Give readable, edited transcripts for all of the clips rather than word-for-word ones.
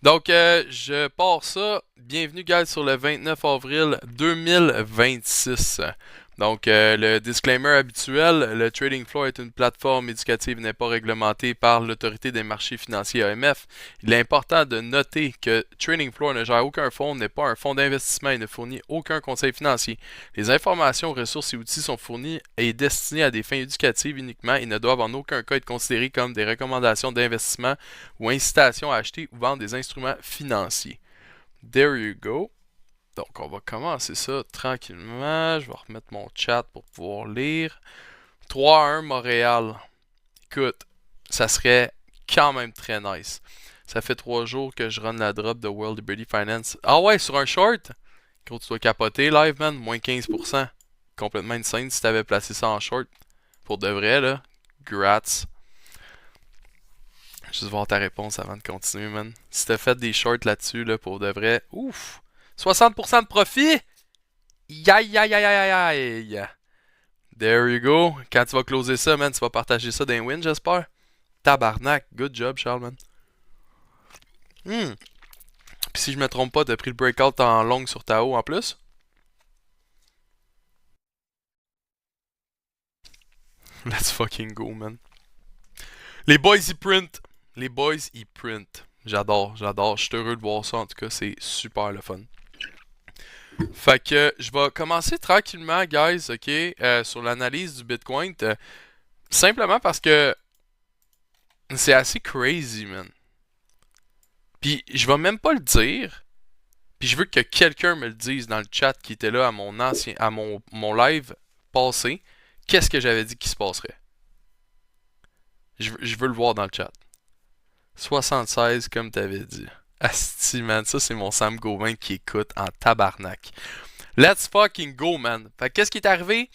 Donc, je pars ça. Bienvenue, guys, sur le 29 avril 2026. Donc, le disclaimer habituel, le Trading Floor est une plateforme éducative et n'est pas réglementée par l'Autorité des marchés financiers AMF. Il est important de noter que Trading Floor ne gère aucun fonds, n'est pas un fonds d'investissement et ne fournit aucun conseil financier. Les informations, ressources et outils sont fournis et destinés à des fins éducatives uniquement et ne doivent en aucun cas être considérés comme des recommandations d'investissement ou incitations à acheter ou vendre des instruments financiers. There you go. Donc, on va commencer ça tranquillement. Je vais remettre mon chat pour pouvoir lire. 3-1 Montréal. Écoute, ça serait quand même très nice. Ça fait 3 jours que je run la drop de World Liberty Finance. Ah ouais, sur un short? Gros, tu dois capoter live, man. Moins 15%. Complètement insane si t'avais placé ça en short. Pour de vrai, là. Grats. Juste voir ta réponse avant de continuer, man. Si t'as fait des shorts là-dessus, là, pour de vrai, ouf! 60% de profit! Aïe, aïe, aïe, aïe, aïe! There you go. Quand tu vas closer ça, man, tu vas partager ça dans win, j'espère. Tabarnak. Good job, Charles, man. Hmm. Puis si je me trompe pas, t'as pris le breakout en long sur Tao en plus? Let's fucking go, man. Les boys, ils print. Les boys, ils print. J'adore, j'adore. Je suis heureux de voir ça, en tout cas. C'est super le fun. Fait que je vais commencer tranquillement, guys, ok, sur l'analyse du Bitcoin. Simplement parce que c'est assez crazy, man. Puis je vais même pas le dire. Puis je veux que quelqu'un me le dise dans le chat qui était là à mon live passé. Qu'est-ce que j'avais dit qui se passerait? Je veux le voir dans le chat. 76 comme t'avais dit. Asti, man, ça c'est mon Sam Gauvin qui écoute en tabarnak. Let's fucking go, man. Fait que qu'est-ce qui est arrivé?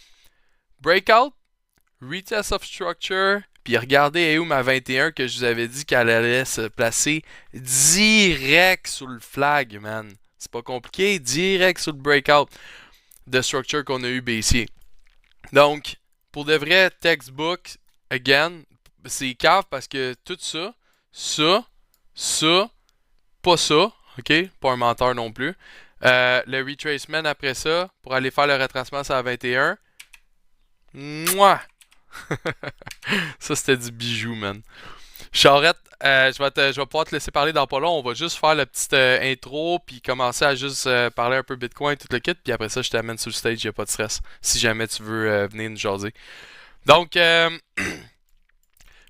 Breakout, retest of structure, puis regardez Eum à 21 que je vous avais dit qu'elle allait se placer direct sous le flag, man. C'est pas compliqué, direct sous le breakout de structure qu'on a eu baissier. Donc, pour de vrai, textbook, again, c'est cave parce que tout ça, ça, pas ça, ok? Pas un menteur non plus. Le retracement après ça, pour aller faire le retracement sur la 21. Mouah! Ça, c'était du bijou, man. Charrette, je vais pouvoir te laisser parler dans pas long. On va juste faire la petite intro, puis commencer à juste parler un peu Bitcoin, tout le kit, puis après ça, je t'amène sur le stage, y a pas de stress. Si jamais tu veux venir nous jaser. Donc,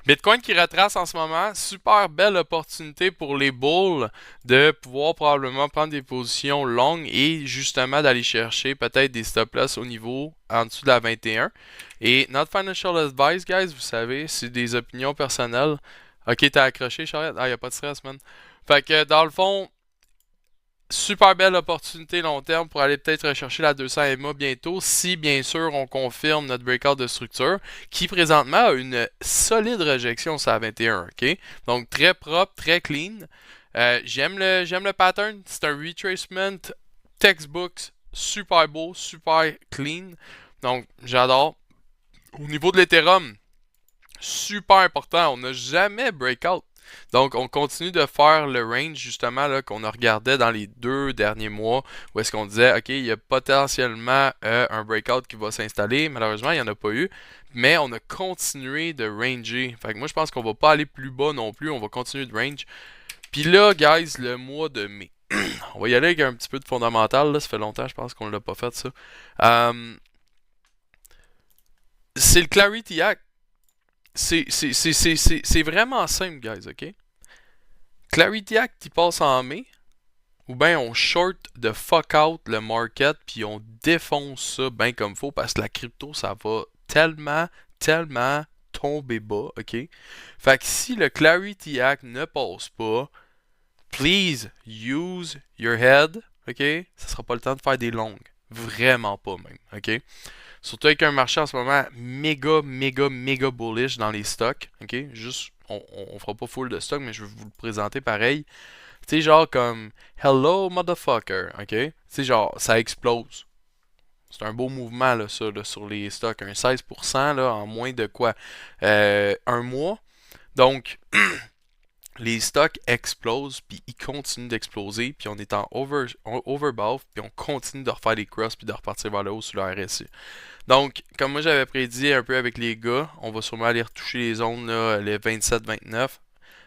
Bitcoin qui retrace en ce moment, super belle opportunité pour les bulls de pouvoir probablement prendre des positions longues et justement d'aller chercher peut-être des stop loss au niveau en dessous de la 21. Et not financial advice, guys, vous savez, c'est des opinions personnelles. Ok, t'as accroché, Charlotte? Ah, y a pas de stress, man. Fait que dans le fond, super belle opportunité long terme pour aller peut-être rechercher la 200 MA bientôt, si bien sûr on confirme notre breakout de structure, qui présentement a une solide rejection sur la 21, ok? Donc très propre, très clean. J'aime le pattern, c'est un retracement textbook, super beau, super clean. Donc j'adore. Au niveau de l'Ethereum, super important, on n'a jamais breakout. Donc, on continue de faire le range justement là, qu'on a regardé dans les 2 derniers mois, où est-ce qu'on disait, OK, il y a potentiellement un breakout qui va s'installer. Malheureusement, il n'y en a pas eu, mais on a continué de ranger. Fait que moi, je pense qu'on va pas aller plus bas non plus, on va continuer de range. Puis là, guys, le mois de mai. On va y aller avec un petit peu de fondamental, là. Ça fait longtemps, je pense qu'on l'a pas fait, ça. Euh, c'est le Clarity Act. C'est vraiment simple, guys, ok? Clarity Act, il passe en mai, ou bien on short de fuck out le market, puis on défonce ça bien comme faut, parce que la crypto, ça va tellement, tellement tomber bas, ok? Fait que si le Clarity Act ne passe pas, please use your head, ok? Ça sera pas le temps de faire des longues. Vraiment pas même, ok? Surtout avec un marché en ce moment méga, méga, méga bullish dans les stocks. Ok? Juste, on fera pas full de stocks, mais je vais vous le présenter pareil. Tu sais, genre comme Hello motherfucker. Ok? Tu sais, genre, ça explose. C'est un beau mouvement, là, ça, là, sur les stocks. Un 16% là, en moins de quoi? Un mois. Donc, les stocks explosent, puis ils continuent d'exploser, puis on est en overbought, puis on continue de refaire des crosses, puis de repartir vers le haut sur le RSI. Donc, comme moi j'avais prédit un peu avec les gars, on va sûrement aller retoucher les zones, là, les 27-29,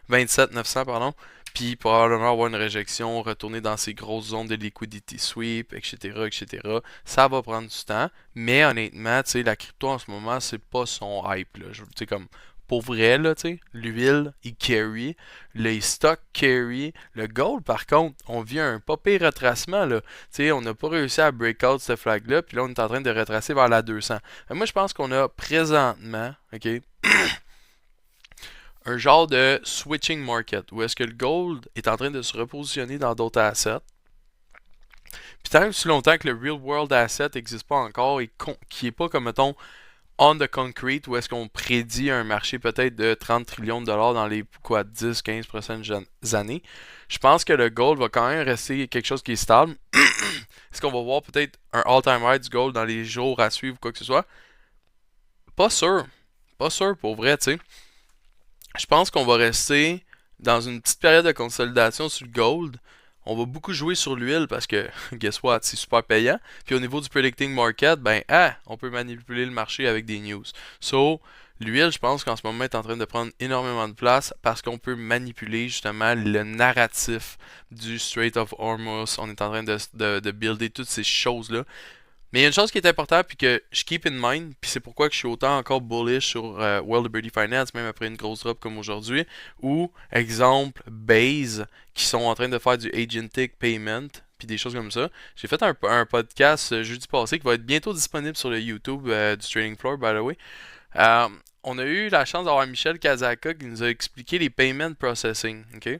27-900, pardon, puis probablement avoir une réjection, retourner dans ces grosses zones de liquidity sweep, etc., etc. Ça va prendre du temps, mais honnêtement, tu sais, la crypto en ce moment, c'est pas son hype, là. Tu sais, comme, pour vrai, là, tu sais, l'huile, il carry, les stocks carry, le gold, par contre, on vit un pas pire retracement, là. Tu sais, on n'a pas réussi à break out cette flag-là, puis là, on est en train de retracer vers la 200. Moi, je pense qu'on a présentement, ok, un genre de switching market où est-ce que le gold est en train de se repositionner dans d'autres assets. Puis tant aussi longtemps que le real world asset n'existe pas encore et qui est pas comme mettons on the concrete où est-ce qu'on prédit un marché peut-être de 30 trillions de dollars dans les quoi 10-15 prochaines années, je pense que le gold va quand même rester quelque chose qui est stable. Est-ce qu'on va voir peut-être un all-time high du gold dans les jours à suivre ou quoi que ce soit? Pas sûr. Pas sûr pour vrai, tu sais. Je pense qu'on va rester dans une petite période de consolidation sur le gold. On va beaucoup jouer sur l'huile parce que, guess what, c'est super payant. Puis au niveau du predicting market, ben, on peut manipuler le marché avec des news. So, l'huile, je pense qu'en ce moment, est en train de prendre énormément de place parce qu'on peut manipuler justement le narratif du Strait of Hormuz. On est en train de builder toutes ces choses-là. Mais il y a une chose qui est importante puis que je keep in mind, puis c'est pourquoi que je suis autant encore bullish sur World Liberty Finance, même après une grosse drop comme aujourd'hui, ou exemple Base, qui sont en train de faire du agentic payment, puis des choses comme ça. J'ai fait un podcast jeudi passé qui va être bientôt disponible sur le YouTube du Trading Floor, by the way. Euh, on a eu la chance d'avoir Michel Kazaka qui nous a expliqué les payment processing, ok?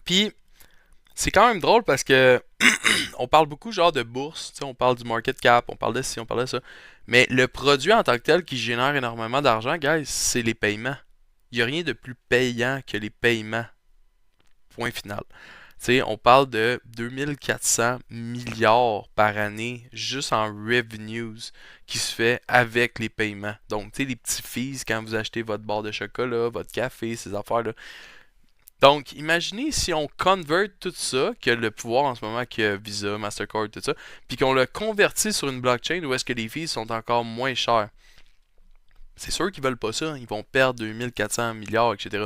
Puis c'est quand même drôle parce que on parle beaucoup genre de bourse, on parle du market cap, on parle de ci, on parle de ça. Mais le produit en tant que tel qui génère énormément d'argent, guys, c'est les paiements. Il n'y a rien de plus payant que les paiements. Point final. On parle de 2400 milliards par année juste en revenues qui se fait avec les paiements. Donc, les petits fees quand vous achetez votre barre de chocolat, votre café, ces affaires-là. Donc, imaginez si on convert tout ça, qui a le pouvoir en ce moment, qui a Visa, Mastercard, tout ça, puis qu'on le convertit sur une blockchain où est-ce que les fees sont encore moins chers. C'est sûr qu'ils veulent pas ça, ils vont perdre 2400 milliards, etc.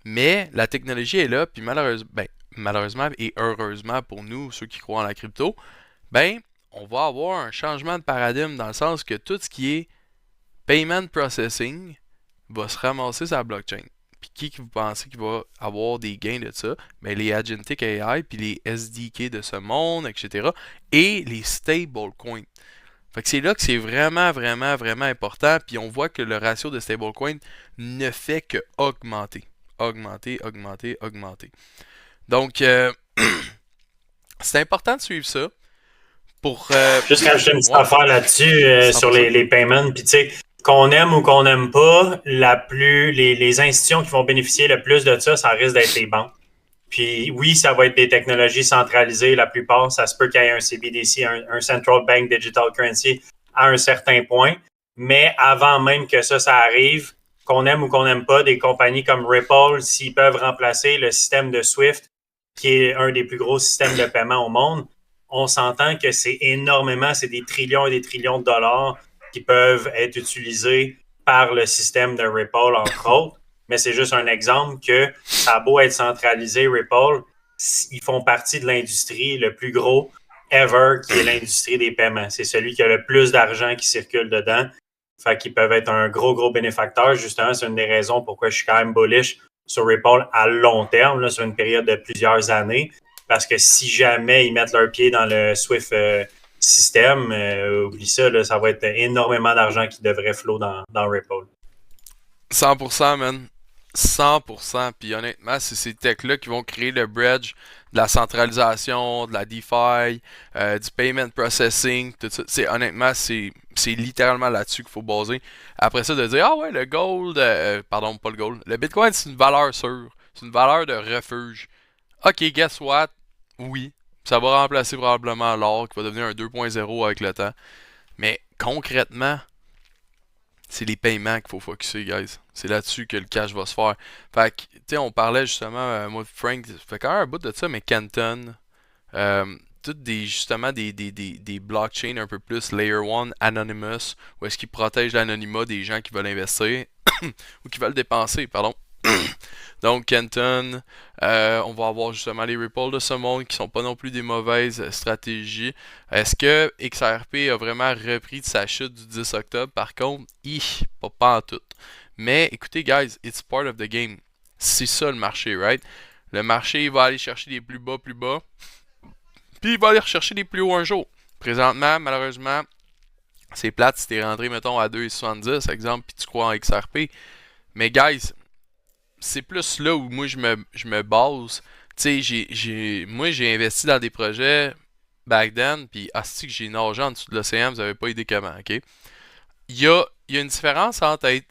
Mais la technologie est là, puis malheureusement et heureusement pour nous, ceux qui croient en la crypto, ben, on va avoir un changement de paradigme dans le sens que tout ce qui est payment processing va se ramasser sur la blockchain. Puis qui vous pensez qu'il va avoir des gains de ça? Ben, les Agentic AI, puis les SDK de ce monde, etc. Et les stablecoins. Fait que c'est là que c'est vraiment, vraiment, vraiment important. Puis on voit que le ratio de stablecoin ne fait que augmenter. Augmenter, augmenter, augmenter. Donc, c'est important de suivre ça. Juste rajouter une petite affaire là-dessus sur les payments. Puis tu sais, qu'on aime ou qu'on n'aime pas, les institutions qui vont bénéficier le plus de ça, ça risque d'être les banques. Puis oui, ça va être des technologies centralisées. La plupart, ça se peut qu'il y ait un CBDC, un Central Bank Digital Currency à un certain point. Mais avant même que ça arrive, qu'on aime ou qu'on n'aime pas, des compagnies comme Ripple, s'ils peuvent remplacer le système de SWIFT, qui est un des plus gros systèmes de paiement au monde, on s'entend que c'est énormément, c'est des trillions et des trillions de dollars qui peuvent être utilisés par le système de Ripple, entre autres. Mais c'est juste un exemple que ça a beau être centralisé, Ripple, ils font partie de l'industrie le plus gros ever, qui est l'industrie des paiements. C'est celui qui a le plus d'argent qui circule dedans. Fait qu'ils peuvent être un gros bénéfacteur. Justement, c'est une des raisons pourquoi je suis quand même bullish sur Ripple à long terme, là, sur une période de plusieurs années. Parce que si jamais ils mettent leur pied dans le Swift système, oublie ça, là, ça va être énormément d'argent qui devrait flow dans Ripple. 100%, man. 100%. Puis honnêtement, c'est ces techs-là qui vont créer le bridge de la centralisation, de la DeFi, du payment processing, tout ça. Honnêtement, c'est littéralement là-dessus qu'il faut baser. Après ça, de dire, ah ouais, le gold, pardon, pas le gold. Le Bitcoin, c'est une valeur sûre. C'est une valeur de refuge. Ok, guess what? Oui, ça va remplacer probablement l'or qui va devenir un 2.0 avec le temps. Mais concrètement, c'est les paiements qu'il faut focuser, guys. C'est là-dessus que le cash va se faire. Fait que, tu sais, on parlait justement, moi, Frank, ça fait quand même un bout de ça, mais Canton, toutes justement des blockchains un peu plus Layer 1, Anonymous, où est-ce qu'ils protègent l'anonymat des gens qui veulent investir, ou qui veulent dépenser, pardon. Donc, Kenton, on va avoir justement les Ripple de ce monde qui sont pas non plus des mauvaises stratégies. Est-ce que XRP a vraiment repris de sa chute du 10 octobre? Par contre, pas en tout. Mais écoutez, guys, it's part of the game. C'est ça le marché, right? Le marché, il va aller chercher les plus bas, puis il va aller rechercher les plus hauts un jour. Présentement, malheureusement, c'est plate si t'es rentré, mettons, à 2,70, exemple, puis tu crois en XRP. Mais, guys, c'est plus là où moi je me base. Tu sais, moi j'ai investi dans des projets back then, puis asti que j'ai nagé en dessous de l'océan, vous avez pas idée comment, ok? Il y a une différence entre être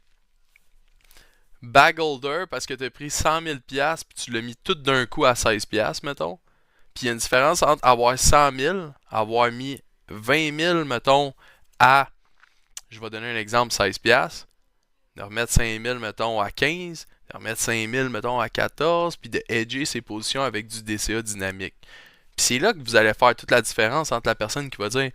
bag holder parce que tu as pris 100 000$ puis tu l'as mis tout d'un coup à 16$, mettons. Puis il y a une différence entre avoir 100 000, avoir mis 20 000, mettons, à, je vais donner un exemple, 16$, de remettre 5 000, mettons, à 15, de remettre 5 000, mettons, à 14, puis de hedger ses positions avec du DCA dynamique. Puis c'est là que vous allez faire toute la différence entre la personne qui va dire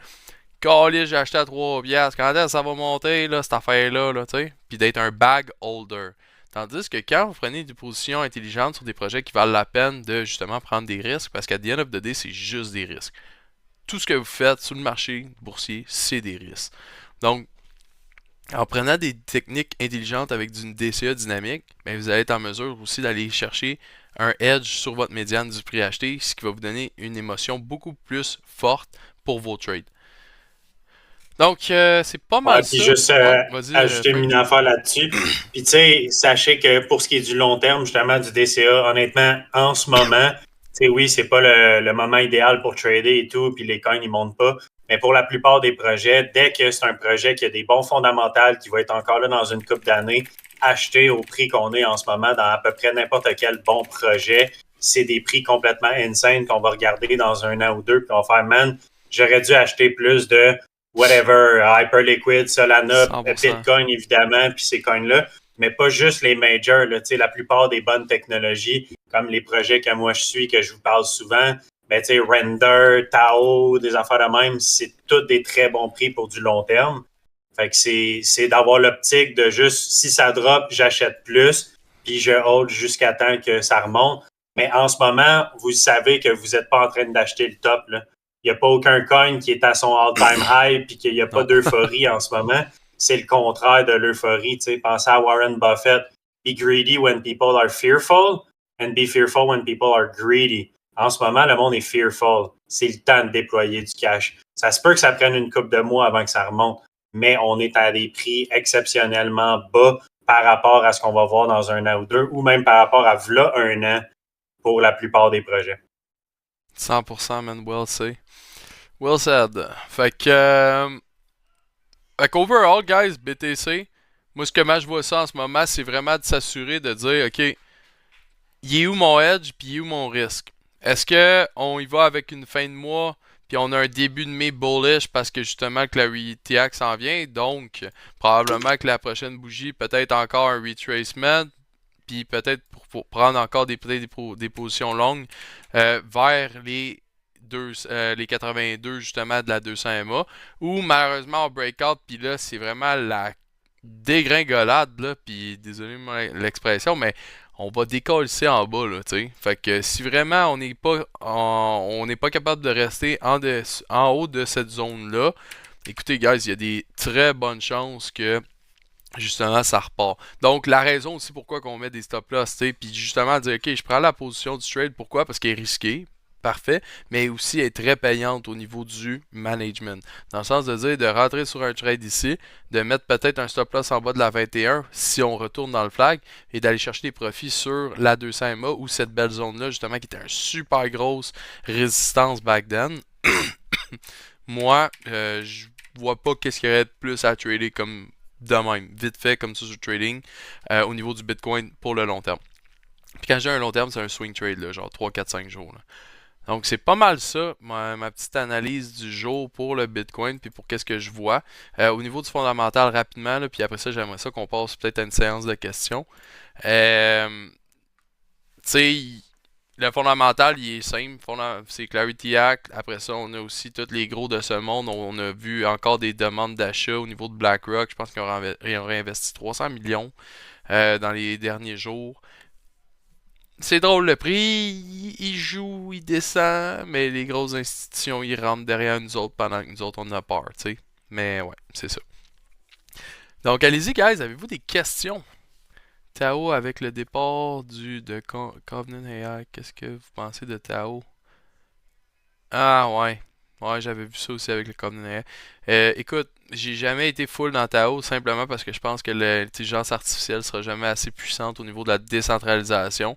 Calé, j'ai acheté à 3$, quand est-ce que ça va monter, là, cette affaire-là, là, tu sais, puis d'être un bag holder. Tandis que quand vous prenez des positions intelligentes sur des projets qui valent la peine de justement prendre des risques, parce qu'à the end of the day, c'est juste des risques. Tout ce que vous faites sur le marché boursier, c'est des risques. Donc, en prenant des techniques intelligentes avec du DCA dynamique, ben vous allez être en mesure aussi d'aller chercher un edge sur votre médiane du prix acheté, ce qui va vous donner une émotion beaucoup plus forte pour vos trades. Donc, c'est pas mal puis ça. juste ajouter Frank. une affaire là-dessus. Puis, tu sais, sachez que pour ce qui est du long terme, justement, du DCA, honnêtement, en ce moment, tu sais, oui, c'est pas le moment idéal pour trader et tout, puis les coins, ils montent pas. Mais pour la plupart des projets, dès que c'est un projet qui a des bons fondamentaux, qui va être encore là dans une couple d'années, acheter au prix qu'on est en ce moment dans à peu près n'importe quel bon projet, c'est des prix complètement insane qu'on va regarder dans un an ou deux, puis on va faire, man, j'aurais dû acheter plus de whatever, Hyperliquid, Solana, 100%. Bitcoin, évidemment, puis ces coins-là, mais pas juste les majors, là, la plupart des bonnes technologies, comme les projets que moi je suis, que je vous parle souvent, ben, Render, Tao, des affaires de même, c'est tous des très bons prix pour du long terme. Fait que c'est d'avoir l'optique de juste, si ça drop, j'achète plus, puis je hold jusqu'à temps que ça remonte. Mais en ce moment, vous savez que vous n'êtes pas en train d'acheter le top, là. Il n'y a pas aucun coin qui est à son all-time high puis qu'il n'y a pas d'euphorie en ce moment. C'est le contraire de l'euphorie. Pensez à Warren Buffett. Be greedy when people are fearful and be fearful when people are greedy. En ce moment, le monde est fearful. C'est le temps de déployer du cash. Ça se peut que ça prenne une couple de mois avant que ça remonte, mais on est à des prix exceptionnellement bas par rapport à ce qu'on va voir dans un an ou deux, ou même par rapport à v'là un an pour la plupart des projets. 100%, man. Well said. Fait que overall, guys, BTC, moi, comment je vois ça en ce moment, c'est vraiment de s'assurer de dire, OK, il est où mon edge, puis il est où mon risque? Est-ce qu'on y va avec une fin de mois, puis on a un début de mai bullish parce que justement que la RTX s'en vient, donc probablement que la prochaine bougie, peut-être encore un retracement, puis peut-être pour prendre encore des positions longues vers les 82 justement de la 200 MA, ou malheureusement en breakout, puis là c'est vraiment la dégringolade, là, puis désolé l'expression, mais on va décoller en bas, là, tu sais. Fait que si vraiment on n'est pas capable de rester en haut de cette zone-là, écoutez, guys, il y a des très bonnes chances que justement ça repart. Donc la raison aussi pourquoi on met des stop loss, tu sais, puis justement dire ok, je prends la position du trade, pourquoi? Parce qu'elle est risquée. Parfait, mais aussi elle est très payante au niveau du management. Dans le sens de dire de rentrer sur un trade ici, de mettre peut-être un stop loss en bas de la 21 si on retourne dans le flag et d'aller chercher des profits sur la 200 MA ou cette belle zone-là, justement, qui était une super grosse résistance back then. Moi, je vois pas qu'est-ce qu'il y aurait de plus à trader comme de même, vite fait, comme ça sur le trading, au niveau du Bitcoin pour le long terme. Puis quand j'ai un long terme, c'est un swing trade, là, genre 3, 4, 5 jours. Là. Donc, c'est pas mal ça, ma petite analyse du jour pour le Bitcoin, puis pour qu'est-ce que je vois. Au niveau du fondamental, rapidement, là, puis après ça, j'aimerais ça qu'on passe peut-être à une séance de questions. Tu sais, le fondamental, il est simple. C'est Clarity Act. Après ça, on a aussi tous les gros de ce monde. On a vu encore des demandes d'achat au niveau de BlackRock. Je pense qu'ils ont réinvesti 300 millions dans les derniers jours. C'est drôle, le prix, il joue, il descend, mais les grosses institutions, ils rentrent derrière nous autres pendant que nous autres, on a peur, tu sais. Mais ouais, c'est ça. Donc, allez-y, guys, avez-vous des questions? Tao avec le départ de Covenant AI, qu'est-ce que vous pensez de Tao? Ah ouais, ouais, j'avais vu ça aussi avec le Covenant AI. Écoute, j'ai jamais été full dans Tao simplement parce que je pense que l'intelligence artificielle sera jamais assez puissante au niveau de la décentralisation.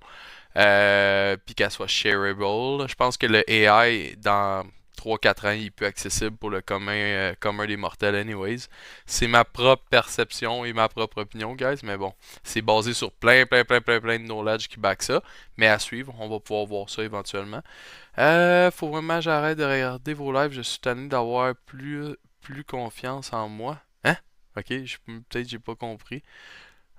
Puis qu'elle soit shareable. Je pense que le AI, dans 3-4 ans, il est plus accessible pour le commun des mortels anyways. C'est ma propre perception et ma propre opinion, guys, mais bon, c'est basé sur plein de knowledge qui back ça. Mais à suivre, on va pouvoir voir ça éventuellement. Faut vraiment que j'arrête de regarder vos lives, je suis tanné d'avoir plus confiance en moi. Hein? Ok, peut-être j'ai pas compris.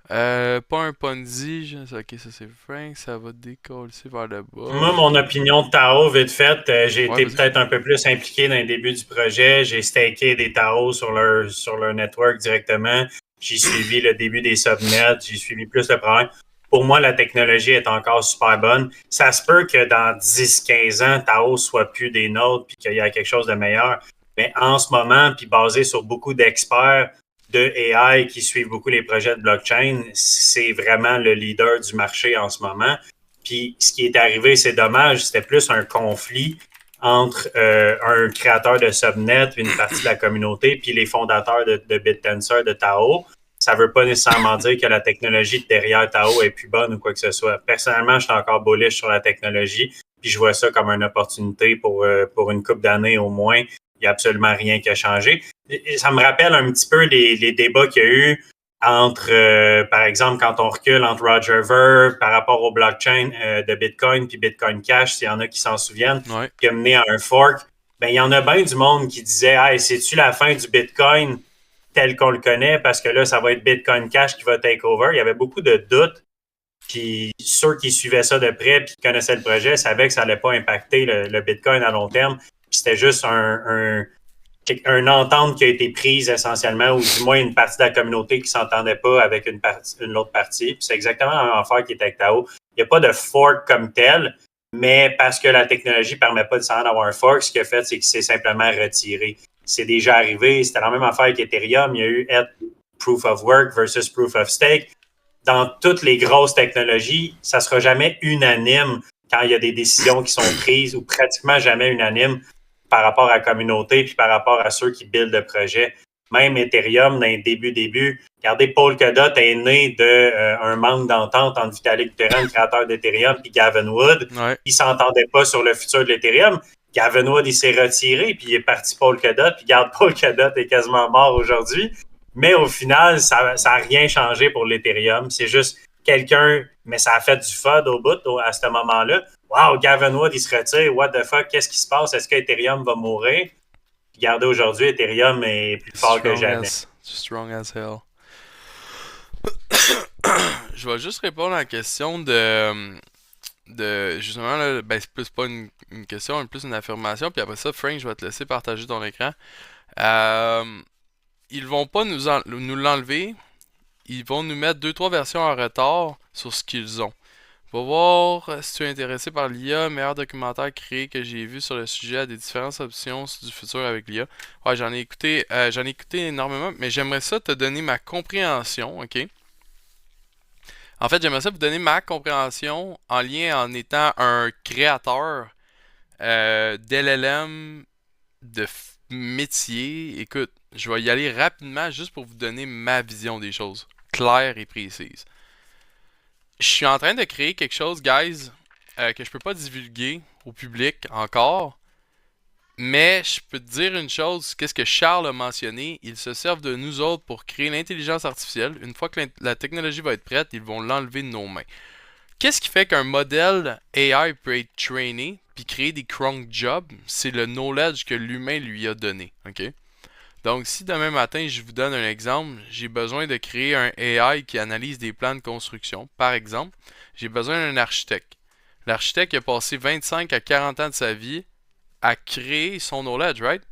Pas un Ponzi, ok, ça c'est Frank, ça va décoller vers le Moi, bas. mon opinion de Tao, vite fait, j'ai Ouais, été vas-y. peut-être un peu plus impliqué dans le début du projet. J'ai staké des Tao sur leur network directement. J'ai suivi le début des subnets. J'ai suivi plus le problème. Pour moi, la technologie est encore super bonne. Ça se peut que dans 10-15 ans, Tao soit plus des nôtres puis qu'il y a quelque chose de meilleur. Mais en ce moment, puis basé sur beaucoup d'experts de AI qui suivent beaucoup les projets de blockchain, c'est vraiment le leader du marché en ce moment. Puis ce qui est arrivé, c'est dommage, c'était plus un conflit entre un créateur de subnet, une partie de la communauté, puis les fondateurs de BitTensor, de Tao. Ça ne veut pas nécessairement dire que la technologie derrière Tao est plus bonne ou quoi que ce soit. Personnellement, je suis encore bullish sur la technologie, puis je vois ça comme une opportunité pour une couple d'années au moins. Il n'y a absolument rien qui a changé. Ça me rappelle un petit peu les débats qu'il y a eu entre, par exemple, quand on recule entre Roger Ver par rapport au blockchain de Bitcoin puis Bitcoin Cash, s'il y en a qui s'en souviennent, Ouais. qui a mené à un fork, ben il y en a bien du monde qui disait « Hey, c'est-tu la fin du Bitcoin tel qu'on le connaît? Parce que là, ça va être Bitcoin Cash qui va take over. » Il y avait beaucoup de doutes. Puis ceux qui suivaient ça de près puis qui connaissaient le projet savaient que ça n'allait pas impacter le Bitcoin à long terme. Puis c'était juste une entente qui a été prise essentiellement, ou du moins une partie de la communauté qui ne s'entendait pas avec une autre partie. Puis c'est exactement la même affaire qui est avec Tao. Il n'y a pas de fork comme tel, mais parce que la technologie ne permet pas nécessairement d'avoir un fork, ce qu'il a fait, c'est qu'il s'est simplement retiré. C'est déjà arrivé. C'était la même affaire avec Ethereum. Il y a eu Proof of Work versus Proof of Stake. Dans toutes les grosses technologies, ça ne sera jamais unanime quand il y a des décisions qui sont prises, ou pratiquement jamais unanime par rapport à la communauté puis par rapport à ceux qui buildent le projet. Même Ethereum, dans les début, regardez, Polkadot est né d'un manque d'entente entre Vitalik Buterin, le créateur d'Ethereum, puis Gavin Wood. Ouais. Ils ne s'entendaient pas sur le futur de l'Ethereum. Gavin Wood, il s'est retiré, puis il est parti Polkadot, puis regarde, Polkadot est quasiment mort aujourd'hui. Mais au final, ça n'a rien changé pour l'Ethereum. C'est juste quelqu'un, mais ça a fait du FUD au bout à ce moment-là. Wow, Gavin Wood, il se retire. What the fuck, qu'est-ce qui se passe? Est-ce que Ethereum va mourir? Regardez, aujourd'hui, Ethereum est plus fort que jamais. Strong as hell. Je vais juste répondre à la question justement, là, ben c'est plus pas une question, mais plus une affirmation. Puis après ça, Frank, je vais te laisser partager ton écran. Ils vont pas nous l'enlever. Ils vont nous mettre 2-3 versions en retard sur ce qu'ils ont. Va voir si tu es intéressé par l'IA, meilleur documentaire créé que j'ai vu sur le sujet, des différentes options du futur avec l'IA. Ouais, j'en ai écouté énormément, mais j'aimerais ça te donner ma compréhension, ok? En fait, j'aimerais ça vous donner ma compréhension en lien en étant un créateur d'LLM de métier. Écoute, je vais y aller rapidement juste pour vous donner ma vision des choses, claire et précise. Je suis en train de créer quelque chose, guys, que je peux pas divulguer au public encore. Mais je peux te dire une chose, qu'est-ce que Charles a mentionné, ils se servent de nous autres pour créer l'intelligence artificielle. Une fois que la technologie va être prête, ils vont l'enlever de nos mains. Qu'est-ce qui fait qu'un modèle AI peut être trainé puis créer des cronk jobs? C'est le knowledge que l'humain lui a donné. OK? Donc, si demain matin, je vous donne un exemple, j'ai besoin de créer un AI qui analyse des plans de construction. Par exemple, j'ai besoin d'un architecte. L'architecte a passé 25 à 40 ans de sa vie à créer son knowledge, right?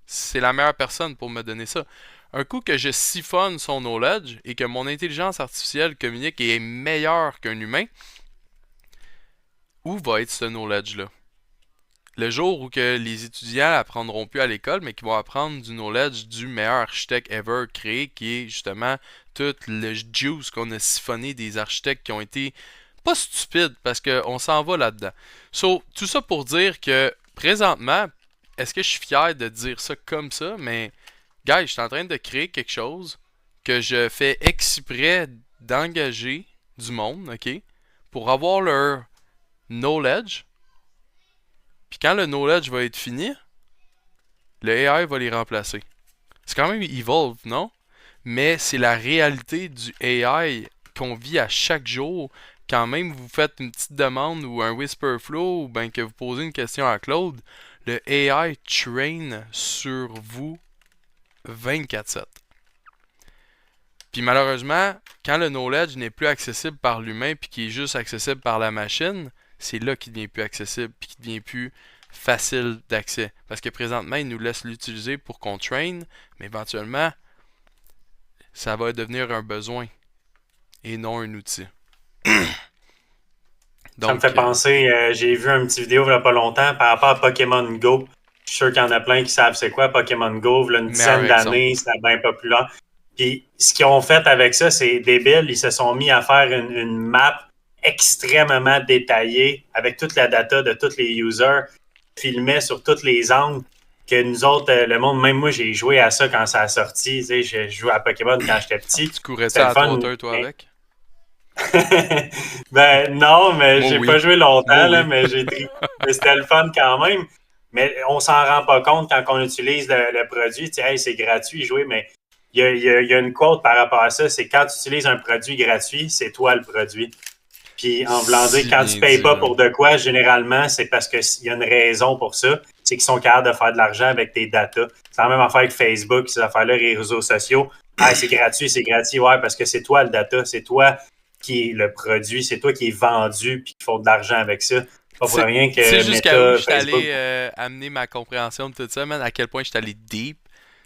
C'est la meilleure personne pour me donner ça. Un coup que je siphonne son knowledge et que mon intelligence artificielle communique et est meilleure qu'un humain, où va être ce knowledge-là? Le jour où que les étudiants apprendront plus à l'école, mais qui vont apprendre du knowledge du meilleur architecte ever créé, qui est justement tout le juice qu'on a siphonné des architectes qui ont été pas stupides, parce qu'on s'en va là-dedans. So, tout ça pour dire que présentement, est-ce que je suis fier de dire ça comme ça? Mais, gars, je suis en train de créer quelque chose que je fais exprès d'engager du monde, ok? Pour avoir leur knowledge. Puis quand le knowledge va être fini, le AI va les remplacer. C'est quand même evolve, non? Mais c'est la réalité du AI qu'on vit à chaque jour. Quand même vous faites une petite demande ou un whisper flow ou bien que vous posez une question à Claude, le AI train sur vous 24/7. Puis malheureusement, quand le knowledge n'est plus accessible par l'humain puis qui est juste accessible par la machine, c'est là qu'il devient plus accessible puis qu'il devient plus facile d'accès. Parce que présentement, il nous laisse l'utiliser pour qu'on train, mais éventuellement, ça va devenir un besoin et non un outil. Donc, ça me fait penser, j'ai vu une petite vidéo il n'y a pas longtemps par rapport à Pokémon Go. Je suis sûr qu'il y en a plein qui savent c'est quoi Pokémon Go. Là, une dizaine d'années, c'était bien populaire. Puis ce qu'ils ont fait avec ça, c'est débile. Ils se sont mis à faire une map extrêmement détaillée avec toute la data de tous les users, filmés sur tous les angles. Que nous autres, le monde, même moi, j'ai joué à ça quand ça a sorti. Tu sais, je jouais à Pokémon quand j'étais petit. Tu courais-tu à la hauteur, toi, avec? Ben non, mais j'ai pas joué longtemps, là, mais mais c'était le fun quand même. Mais on s'en rend pas compte quand on utilise le produit. Tu sais, hey, c'est gratuit, jouer, mais il y a une quote par rapport à ça, c'est quand tu utilises un produit gratuit, c'est toi le produit. Puis en voulant dire, quand tu payes pas pour de quoi, généralement, c'est parce qu'il y a une raison pour ça. C'est qu'ils sont capables de faire de l'argent avec tes datas. C'est la même affaire avec Facebook, ces affaires-là, les réseaux sociaux. Ah, c'est gratuit, ouais, parce que c'est toi le data, c'est toi qui est le produit, c'est toi qui est vendu puis qui font de l'argent avec ça. Pas pour rien que c'est jusqu'à où je suis Facebook... allé amener ma compréhension de tout ça, man, à quel point je suis allé deep.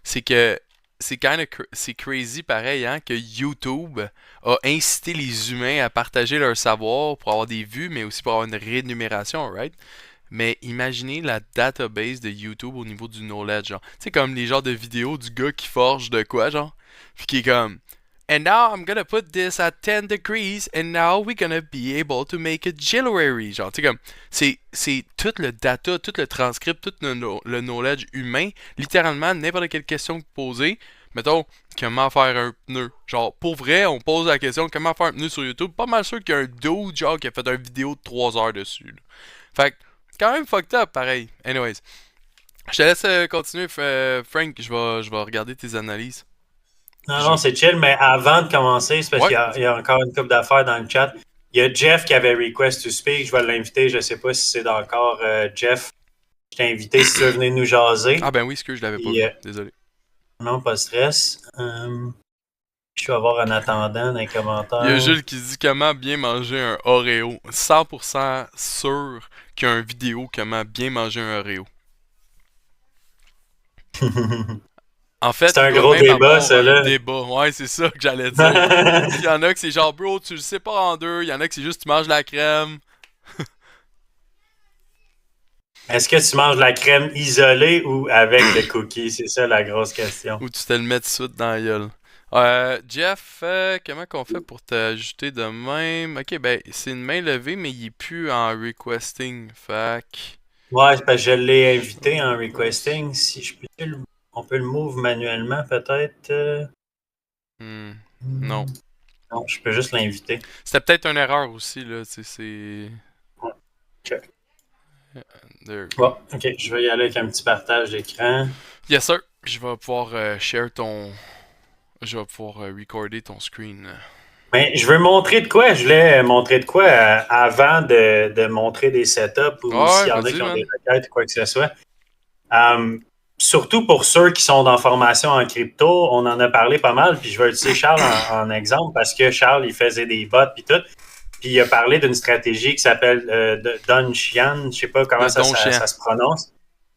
C'est que c'est crazy pareil, hein, que YouTube a incité les humains à partager leur savoir pour avoir des vues, mais aussi pour avoir une rémunération, right? Mais imaginez la database de YouTube au niveau du knowledge, genre. Tu sais, comme les genres de vidéos du gars qui forge de quoi, genre. Puis qui est comme... And now I'm gonna put this at 10 degrees and now we're gonna be able to make a jewelry. Genre, tu sais, comme, c'est tout le data, tout le transcript, tout le knowledge humain. Littéralement, n'importe quelle question que vous posez. Mettons, comment faire un pneu. Genre, pour vrai, on pose la question, comment faire un pneu sur YouTube. Pas mal sûr qu'il y a un dude, genre, qui a fait une vidéo de 3 heures dessus. Là. Fait que, quand même fucked up, pareil. Anyways. Je te laisse continuer, Frank. Je vais regarder tes analyses. Non, c'est chill, mais avant de commencer, c'est parce qu'il y a encore une couple d'affaires dans le chat. Il y a Jeff qui avait request to speak. Je vais l'inviter. Je ne sais pas si c'est encore Jeff. Je t'ai invité si tu veux venir nous jaser. Ah ben oui, ce que je l'avais pas vu. Désolé. Non, pas de stress. Je vais voir en attendant dans les commentaires. Il y a Jules qui dit comment bien manger un Oreo. 100% sûr qu'il y a une vidéo comment bien manger un Oreo. En fait, c'est un gros débat, ça, là. Ouais, c'est ça que j'allais dire. Il y en a que c'est genre, bro, tu le sépares en deux. Il y en a que c'est juste, tu manges la crème. Est-ce que tu manges la crème isolée ou avec le cookie? C'est ça la grosse question. Ou tu te le mets tout de suite dans la gueule. Jeff, comment qu'on fait pour t'ajouter de même? Ok, ben, c'est une main levée, mais il est plus en requesting. Fac. Ouais, c'est parce que je l'ai invité en requesting. Si je peux on peut le move manuellement, peut-être? Non. Non, je peux juste l'inviter. C'était peut-être une erreur aussi, là. C'est... Ok. Bon, ok, je vais y aller avec un petit partage d'écran. Yes, sir. Je vais pouvoir share ton... Je vais pouvoir recorder ton screen. Mais je veux montrer de quoi. Je voulais montrer de quoi avant de montrer des setups ou Ouais, s'il y en a vas-y, qui ont man. des requêtes ou quoi que ce soit. Surtout pour ceux qui sont en formation en crypto, on en a parlé pas mal. Puis je vais utiliser Charles en exemple parce que Charles, il faisait des bots puis tout. Puis il a parlé d'une stratégie qui s'appelle Donchian. Je sais pas comment Le don chien. ça se prononce.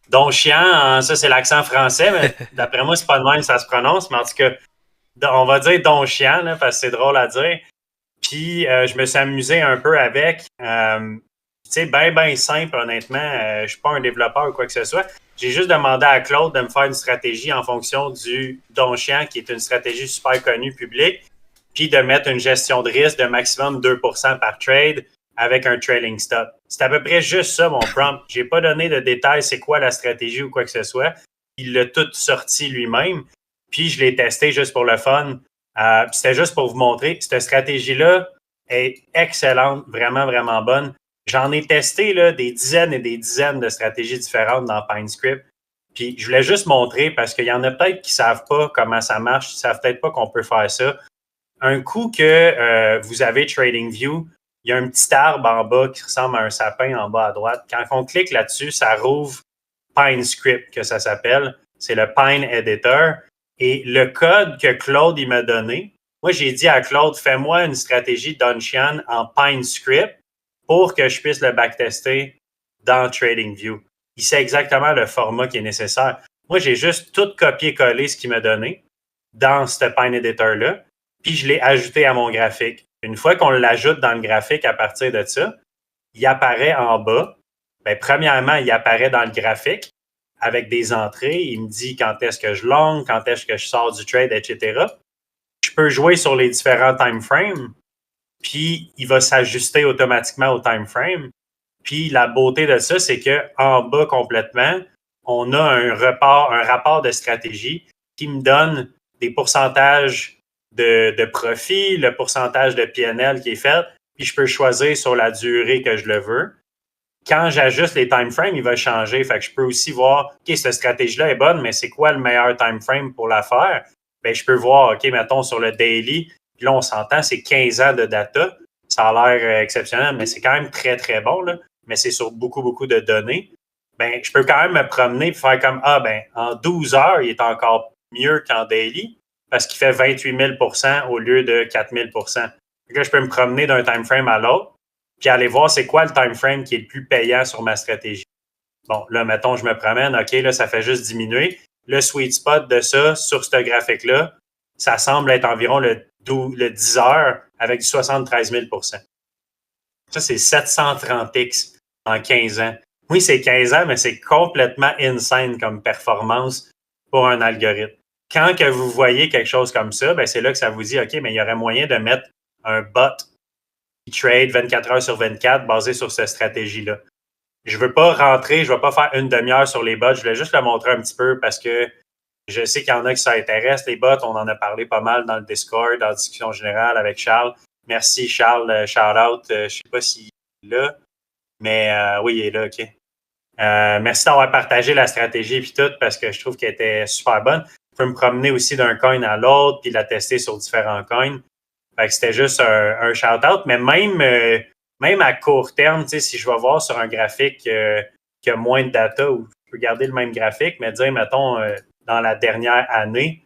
Donchian, ça c'est l'accent français, mais d'après moi, c'est pas de même que ça se prononce. Mais en tout cas, on va dire Donchian, là, parce que c'est drôle à dire. Puis je me suis amusé un peu avec. Tu sais, ben simple, honnêtement. Je suis pas un développeur ou quoi que ce soit. J'ai juste demandé à Claude de me faire une stratégie en fonction du Donchian, qui est une stratégie super connue publique, puis de mettre une gestion de risque de maximum 2% par trade avec un trailing stop. C'est à peu près juste ça, mon prompt. J'ai pas donné de détails c'est quoi la stratégie ou quoi que ce soit. Il l'a tout sorti lui-même. Puis je l'ai testé juste pour le fun. C'était juste pour vous montrer. Cette stratégie-là est excellente, vraiment, vraiment bonne. J'en ai testé là, des dizaines et des dizaines de stratégies différentes dans PineScript. Puis je voulais juste montrer parce qu'il y en a peut-être qui ne savent pas comment ça marche, qui ne savent peut-être pas qu'on peut faire ça. Un coup que vous avez TradingView, il y a un petit arbre en bas qui ressemble à un sapin en bas à droite. Quand on clique là-dessus, ça rouvre PineScript, que ça s'appelle. C'est le Pine Editor. Et le code que Claude il m'a donné, moi, j'ai dit à Claude, fais-moi une stratégie Donchian en PineScript pour que je puisse le backtester dans TradingView. Il sait exactement le format qui est nécessaire. Moi, j'ai juste tout copié-collé ce qu'il m'a donné dans ce Pine Editor-là, puis je l'ai ajouté à mon graphique. Une fois qu'on l'ajoute dans le graphique à partir de ça, il apparaît en bas. Bien, premièrement, il apparaît dans le graphique avec des entrées. Il me dit quand est-ce que je long, quand est-ce que je sors du trade, etc. Je peux jouer sur les différents time frames, puis il va s'ajuster automatiquement au time frame. Puis la beauté de ça, c'est qu'en bas complètement, on a un rapport de stratégie qui me donne des pourcentages de profit, le pourcentage de PNL qui est fait, puis je peux choisir sur la durée que je le veux. Quand j'ajuste les time frames, il va changer. Fait que je peux aussi voir, OK, cette stratégie-là est bonne, mais c'est quoi le meilleur time frame pour la faire? Bien, je peux voir, OK, mettons sur le daily, puis là, on s'entend, c'est 15 ans de data. Ça a l'air exceptionnel, mais c'est quand même très, très bon, là. Mais c'est sur beaucoup, beaucoup de données. Bien, je peux quand même me promener et faire comme, en 12 heures, il est encore mieux qu'en daily parce qu'il fait 28 000 au lieu de 4 000 Fait que là, je peux me promener d'un time frame à l'autre puis aller voir c'est quoi le time frame qui est le plus payant sur ma stratégie. Bon, là, mettons, je me promène, OK, là, ça fait juste diminuer. Le sweet spot de ça, sur ce graphique-là, ça semble être environ le 10 heures avec du 73 000 Ça, c'est 730x en 15 ans. Oui, c'est 15 ans, mais c'est complètement insane comme performance pour un algorithme. Quand que vous voyez quelque chose comme ça, ben c'est là que ça vous dit, OK, mais il y aurait moyen de mettre un bot qui trade 24 heures sur 24 basé sur cette stratégie-là. Je ne veux pas rentrer, je ne vais pas faire une demi-heure sur les bots, je voulais juste le montrer un petit peu parce que je sais qu'il y en a qui ça intéresse, les bots, on en a parlé pas mal dans le Discord, dans la discussion générale avec Charles. Merci Charles, shout-out, je ne sais pas s'il est là, mais oui, il est là, OK. Merci d'avoir partagé la stratégie et tout parce que je trouve qu'elle était super bonne. Je peux me promener aussi d'un coin à l'autre puis la tester sur différents coins. Fait que c'était juste un shout-out, mais même à court terme, si je vais voir sur un graphique qui a moins de data ou je peux garder le même graphique, mais dire, mettons, dans la dernière année,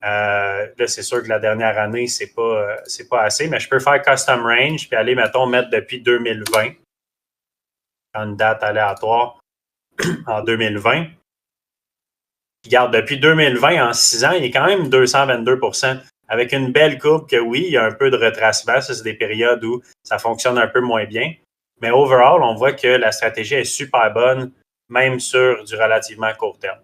là, c'est sûr que la dernière année, c'est pas assez, mais je peux faire custom range puis aller, mettons, mettre depuis 2020, une date aléatoire en 2020. Regarde, depuis 2020, en 6 ans, il est quand même 222 avec une belle courbe que oui, il y a un peu de retracement. Ça, c'est des périodes où ça fonctionne un peu moins bien. Mais overall, on voit que la stratégie est super bonne, même sur du relativement court terme.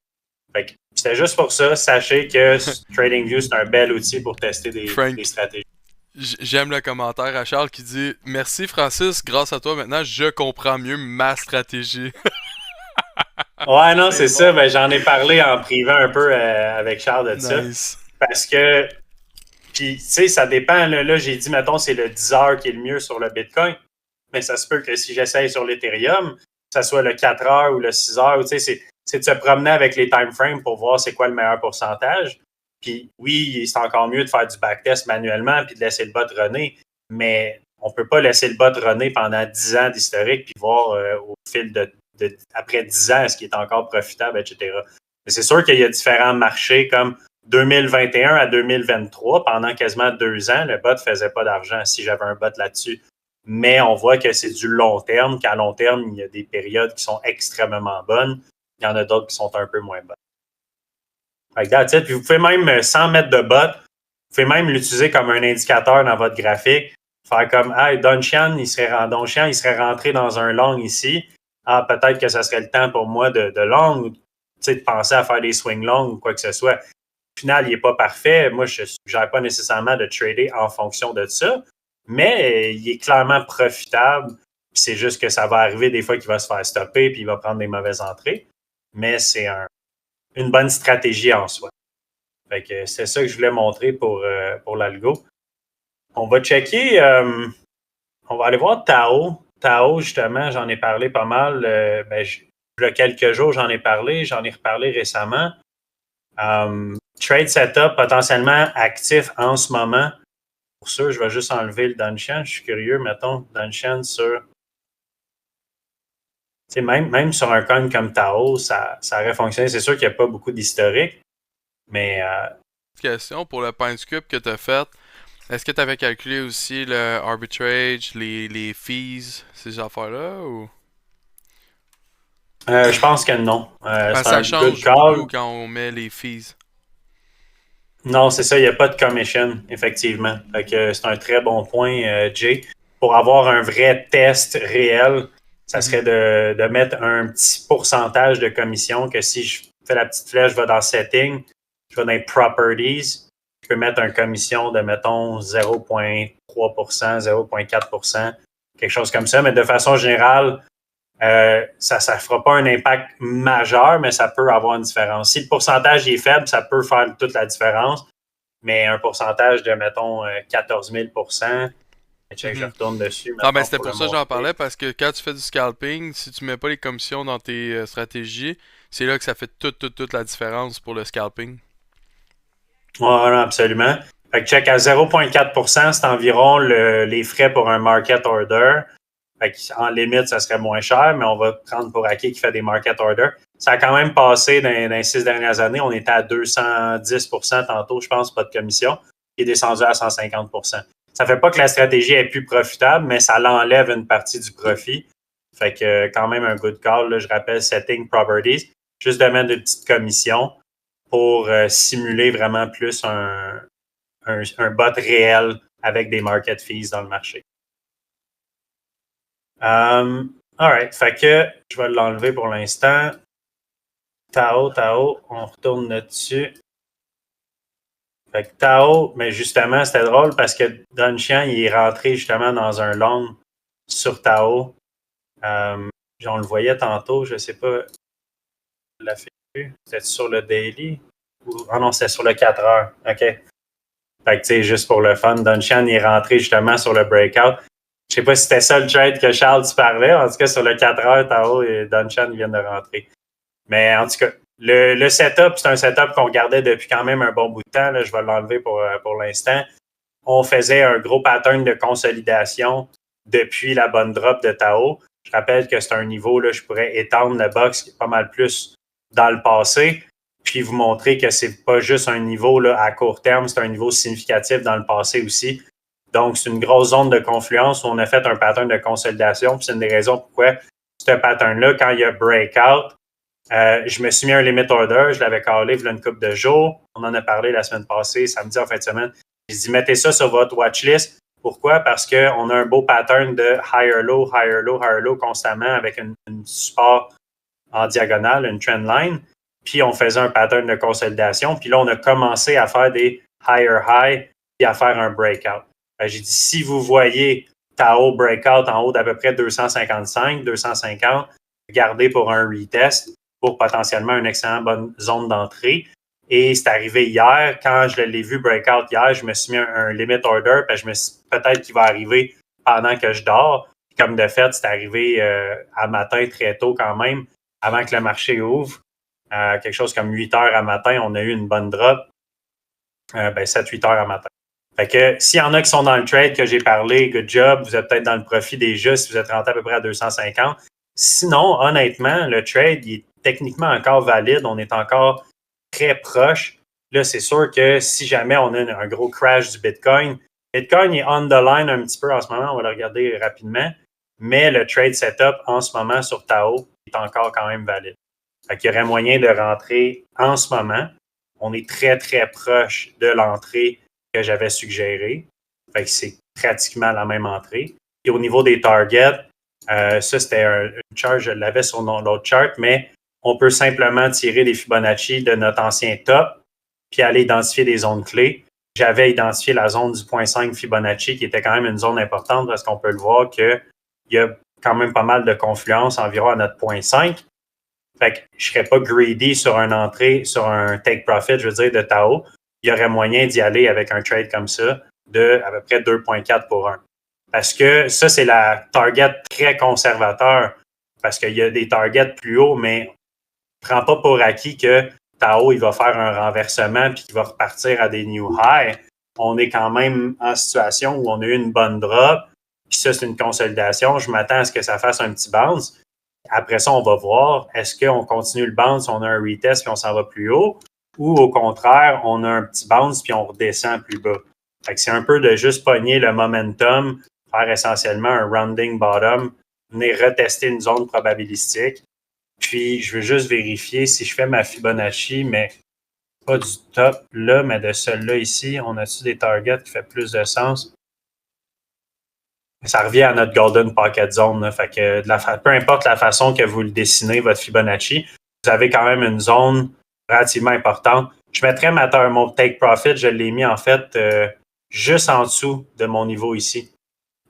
Fait que c'était juste pour ça. Sachez que TradingView, c'est un bel outil pour tester des stratégies. J'aime le commentaire à Charles qui dit merci Francis, grâce à toi maintenant je comprends mieux ma stratégie. Ouais, non, c'est bon. Ça. Ben, j'en ai parlé en privé un peu avec Charles de ça. Parce que, puis, tu sais, ça dépend. Là, j'ai dit, mettons, c'est le 10 heures qui est le mieux sur le Bitcoin. Mais ça se peut que si j'essaye sur l'Ethereum, ça soit le 4 heures ou le 6 heures. Tu sais, c'est de se promener avec les time frames pour voir c'est quoi le meilleur pourcentage. Puis oui, c'est encore mieux de faire du backtest manuellement puis de laisser le bot runner, mais on ne peut pas laisser le bot runner pendant 10 ans d'historique puis voir au fil après 10 ans est-ce qu'il est encore profitable, etc. Mais c'est sûr qu'il y a différents marchés comme 2021 à 2023, pendant quasiment 2 ans, le bot ne faisait pas d'argent si j'avais un bot là-dessus. Mais on voit que c'est du long terme, qu'à long terme, il y a des périodes qui sont extrêmement bonnes. Il y en a d'autres qui sont un peu moins bonnes. Fait que that's it. Puis vous pouvez même, sans mettre de bot, vous pouvez même l'utiliser comme un indicateur dans votre graphique. Faire comme, ah, Donchian, il serait rentré dans un long ici. Ah, peut-être que ça serait le temps pour moi de long, de penser à faire des swing longs ou quoi que ce soit. Au final, il n'est pas parfait. Moi, je ne suggère pas nécessairement de trader en fonction de ça, mais il est clairement profitable. C'est juste que ça va arriver des fois qu'il va se faire stopper puis il va prendre des mauvaises entrées. Mais c'est une bonne stratégie en soi. Fait que c'est ça que je voulais montrer pour l'algo. On va checker, on va aller voir Tao. Tao, justement, j'en ai parlé pas mal. Il y a quelques jours, j'en ai reparlé récemment. Trade setup potentiellement actif en ce moment. Pour ça, je vais juste enlever le Donchian. Je suis curieux, mettons, Donchian sur... Même sur un coin comme Tao, ça aurait fonctionné. C'est sûr qu'il n'y a pas beaucoup d'historique, mais... Question pour le PineScript que tu as fait. Est-ce que tu avais calculé aussi le arbitrage, les fees, ces affaires-là, ou... je pense que non. Ça change beaucoup quand on met les fees. Non, c'est ça, il n'y a pas de commission, effectivement. Fait que c'est un très bon point, Jay. Pour avoir un vrai test réel, ça serait de mettre un petit pourcentage de commission que si je fais la petite flèche, je vais dans Setting, je vais dans les Properties, je peux mettre une commission de, mettons, 0,3%, 0,4%, quelque chose comme ça. Mais de façon générale, ça ne fera pas un impact majeur, mais ça peut avoir une différence. Si le pourcentage est faible, ça peut faire toute la différence, mais un pourcentage de, mettons, 14 000 je retourne dessus. Ah, ben c'était pour ça que j'en parlais, parce que quand tu fais du scalping, si tu mets pas les commissions dans tes stratégies, c'est là que ça fait toute la différence pour le scalping. Oui, absolument. Fait que check à 0,4%, c'est environ les frais pour un market order. En limite, ça serait moins cher, mais on va prendre pour acquis qui fait des market orders. Ça a quand même passé dans les 6 dernières années. On était à 210% tantôt, je pense, pas de commission, qui est descendu à 150%. Ça ne fait pas que la stratégie est plus profitable, mais ça l'enlève une partie du profit. Fait que quand même un good call. Là, je rappelle Setting Properties. Juste de mettre une petite commission pour simuler vraiment plus un bot réel avec des market fees dans le marché. Alright, fait que je vais l'enlever pour l'instant. Tao, on retourne là-dessus. Fait que Tao, mais justement, c'était drôle parce que Donchian, il est rentré justement dans un long sur Tao. On le voyait tantôt, je sais pas. L'a fait. C'était sur le daily? Ah non, c'était sur le 4 heures. OK. Fait que tu sais, juste pour le fun, Donchian, il est rentré justement sur le breakout. Je sais pas si c'était ça le trade que Charles tu parlais. En tout cas, sur le 4 heures, Tao et Donchian viennent de rentrer. Mais en tout cas, le setup, c'est un setup qu'on regardait depuis quand même un bon bout de temps. Là, je vais l'enlever pour l'instant. On faisait un gros pattern de consolidation depuis la bonne drop de Tao. Je rappelle que c'est un niveau, là, je pourrais étendre le box pas mal plus dans le passé, puis vous montrer que c'est pas juste un niveau là, à court terme, c'est un niveau significatif dans le passé aussi. Donc, c'est une grosse zone de confluence où on a fait un pattern de consolidation. Puis c'est une des raisons pourquoi ce pattern-là, quand il y a breakout, je me suis mis un limit order, je l'avais callé il y a une couple de jours. On en a parlé la semaine passée, samedi en fin de semaine. J'ai dit, mettez ça sur votre watchlist. Pourquoi? Parce qu'on a un beau pattern de higher low, higher low, higher low constamment avec une support en diagonale, une trend line. Puis on faisait un pattern de consolidation. Puis là, on a commencé à faire des higher high puis à faire un breakout. J'ai dit, si vous voyez Tao breakout en haut d'à peu près 255, 250, regardez pour un retest pour potentiellement une excellente bonne zone d'entrée. Et c'est arrivé hier. Quand je l'ai vu breakout hier, je me suis mis un limit order. Puis je me suis peut-être qu'il va arriver pendant que je dors. Puis comme de fait, c'est arrivé à matin très tôt quand même, avant que le marché ouvre. Quelque chose comme 8 heures à matin, on a eu une bonne drop. 7-8 heures à matin. Fait que s'il y en a qui sont dans le trade que j'ai parlé, good job, vous êtes peut-être dans le profit déjà si vous êtes rentré à peu près à 250. Sinon, honnêtement, le trade il est techniquement encore valide. On est encore très proche. Là, c'est sûr que si jamais on a un gros crash du Bitcoin est on the line un petit peu en ce moment. On va le regarder rapidement. Mais le trade setup en ce moment sur Tao est encore quand même valide. Fait qu'il y aurait moyen de rentrer en ce moment. On est très, très proche de l'entrée que j'avais suggérée. Fait que c'est pratiquement la même entrée. Et au niveau des targets, ça, c'était une chart, je l'avais sur l'autre chart, mais on peut simplement tirer des Fibonacci de notre ancien top puis aller identifier des zones clés. J'avais identifié la zone du 0.5 Fibonacci qui était quand même une zone importante parce qu'on peut le voir qu'il y a quand même pas mal de confluence environ à notre 0.5. Fait que je ne serais pas greedy sur une entrée, sur un take profit, je veux dire, de Tao. Il y aurait moyen d'y aller avec un trade comme ça de à peu près 2,4 pour 1. Parce que ça, c'est la target très conservateur. Parce qu'il y a des targets plus hauts, mais prends pas pour acquis que Tao, il va faire un renversement puis qu'il va repartir à des new highs. On est quand même en situation où on a eu une bonne drop. Puis ça, c'est une consolidation. Je m'attends à ce que ça fasse un petit bounce. Après ça, on va voir, est-ce qu'on continue le bounce, on a un retest puis on s'en va plus haut, ou au contraire, on a un petit bounce puis on redescend plus bas. Fait que c'est un peu de juste pogner le momentum, faire essentiellement un rounding bottom, venir retester une zone probabilistique. Puis, je veux juste vérifier si je fais ma Fibonacci, mais pas du top là, mais de celui-là ici, on a-tu des targets qui fait plus de sens? Ça revient à notre Golden Pocket Zone. Là. Fait que peu importe la façon que vous le dessinez, votre Fibonacci, vous avez quand même une zone relativement importante. Je mettrais mon take profit, je l'ai mis en fait juste en dessous de mon niveau ici.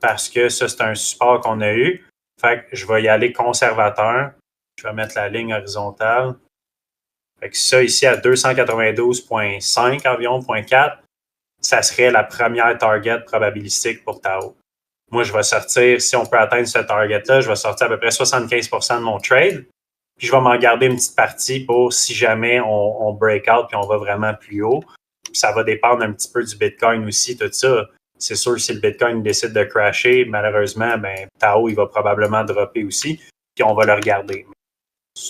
Parce que ça, c'est un support qu'on a eu. Fait que je vais y aller conservateur. Je vais mettre la ligne horizontale. Fait que ça, ici, à 292,5 environ, 0.4, ça serait la première target probabilistique pour Tao. Moi, je vais sortir, si on peut atteindre ce target-là, je vais sortir à peu près 75% de mon trade. Puis, je vais m'en garder une petite partie pour si jamais on break out puis on va vraiment plus haut. Puis, ça va dépendre un petit peu du Bitcoin aussi, tout ça. C'est sûr, si le Bitcoin décide de crasher, malheureusement, ben, Tao, il va probablement dropper aussi. Puis, on va le regarder.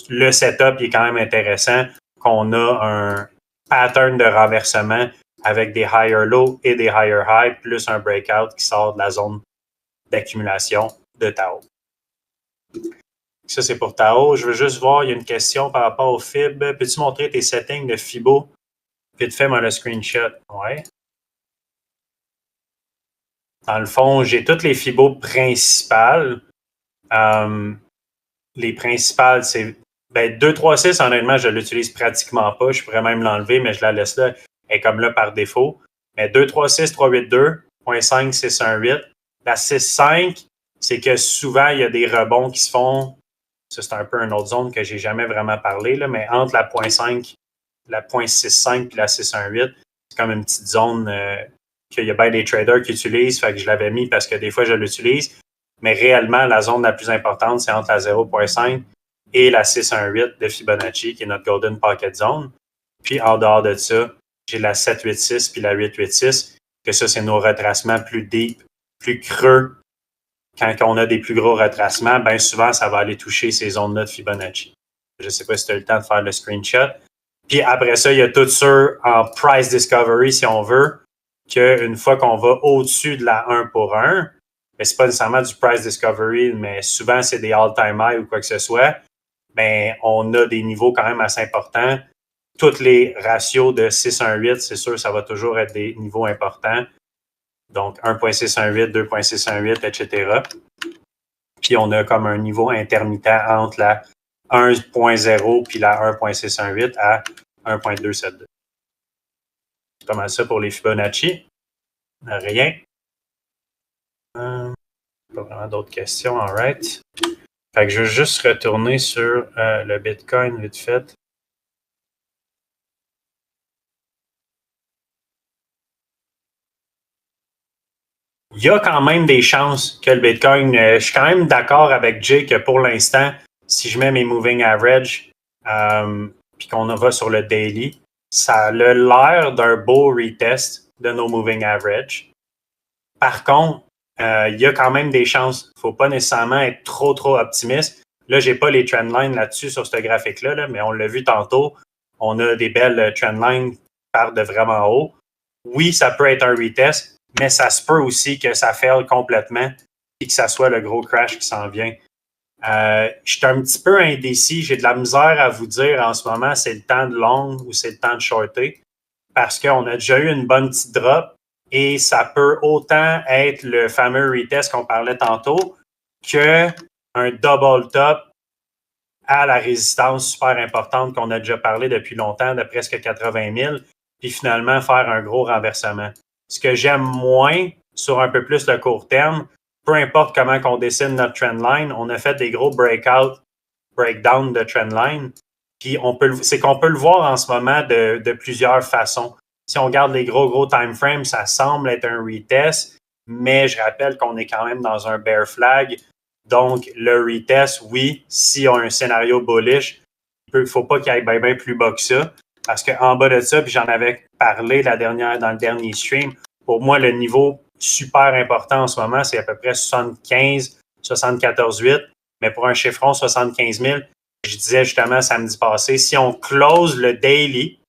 Le setup il est quand même intéressant, qu'on a un pattern de renversement avec des higher low et des higher high, plus un breakout qui sort de la zone d'accumulation de Tao. Ça, c'est pour Tao. Je veux juste voir, il y a une question par rapport au Fib. Peux-tu montrer tes settings de Fibo? Vite fait, moi, le screenshot. Ouais. Dans le fond, j'ai toutes les Fibo principales. Les principales, c'est 236, honnêtement, je ne l'utilise pratiquement pas. Je pourrais même l'enlever, mais je la laisse là. Elle est comme là par défaut. Mais 236, 382, 0.5, 618. La 6.5, c'est que souvent, il y a des rebonds qui se font. Ça, c'est un peu une autre zone que je n'ai jamais vraiment parlé, là, mais entre la 0.5, la 0.65 et la 618, c'est comme une petite zone qu'il y a bien des traders qui utilisent. Fait que je l'avais mis parce que des fois, je l'utilise. Mais réellement, la zone la plus importante, c'est entre la 0.5 et la 618 de Fibonacci, qui est notre Golden Pocket Zone. Puis, en dehors de ça, j'ai la 786 puis la 886, que ça, c'est nos retracements plus deep, plus creux. Quand on a des plus gros retracements, bien souvent, ça va aller toucher ces zones-là de Fibonacci. Je ne sais pas si tu as eu le temps de faire le screenshot. Puis après ça, il y a tout ça en price discovery, si on veut, qu'une fois qu'on va au-dessus de la 1 pour 1, mais c'est pas nécessairement du price discovery, mais souvent, c'est des all-time high ou quoi que ce soit, bien, on a des niveaux quand même assez importants. Tous les ratios de 618, c'est sûr, ça va toujours être des niveaux importants. Donc, 1.618, 2.618, etc. Puis, on a comme un niveau intermittent entre la 1.0 puis la 1.618 à 1.272. C'est pas mal ça pour les Fibonacci. Rien. Pas vraiment d'autres questions, all right. Fait que je vais juste retourner sur le Bitcoin vite fait. Il y a quand même des chances que le Bitcoin, je suis quand même d'accord avec Jay que pour l'instant, si je mets mes moving average puis qu'on va sur le daily, ça a l'air d'un beau retest de nos moving average. Par contre, il y a quand même des chances. Il ne faut pas nécessairement être trop optimiste. Là, je n'ai pas les trendlines là-dessus sur ce graphique-là, là, mais on l'a vu tantôt. On a des belles trendlines qui partent de vraiment haut. Oui, ça peut être un retest, mais ça se peut aussi que ça faille complètement et que ça soit le gros crash qui s'en vient. Je suis un petit peu indécis. J'ai de la misère à vous dire en ce moment c'est le temps de long ou c'est le temps de shorter parce qu'on a déjà eu une bonne petite drop et ça peut autant être le fameux retest qu'on parlait tantôt qu'un double top à la résistance super importante qu'on a déjà parlé depuis longtemps de presque 80 000 puis finalement faire un gros renversement. Ce que j'aime moins sur un peu plus le court terme, peu importe comment on dessine notre trendline, on a fait des gros breakdown de trendline. Puis c'est qu'on peut le voir en ce moment de plusieurs façons. Si on regarde les gros time frames, ça semble être un retest, mais je rappelle qu'on est quand même dans un bear flag. Donc, le retest, oui, si on a un scénario bullish, il ne faut pas qu'il aille bien plus bas que ça. Parce qu'en bas de ça, puis j'en avais parlé dans le dernier stream, pour moi, le niveau super important en ce moment, c'est à peu près 75, 74,8. Mais pour un chiffron, 75 000, je disais justement samedi passé, si on close le daily,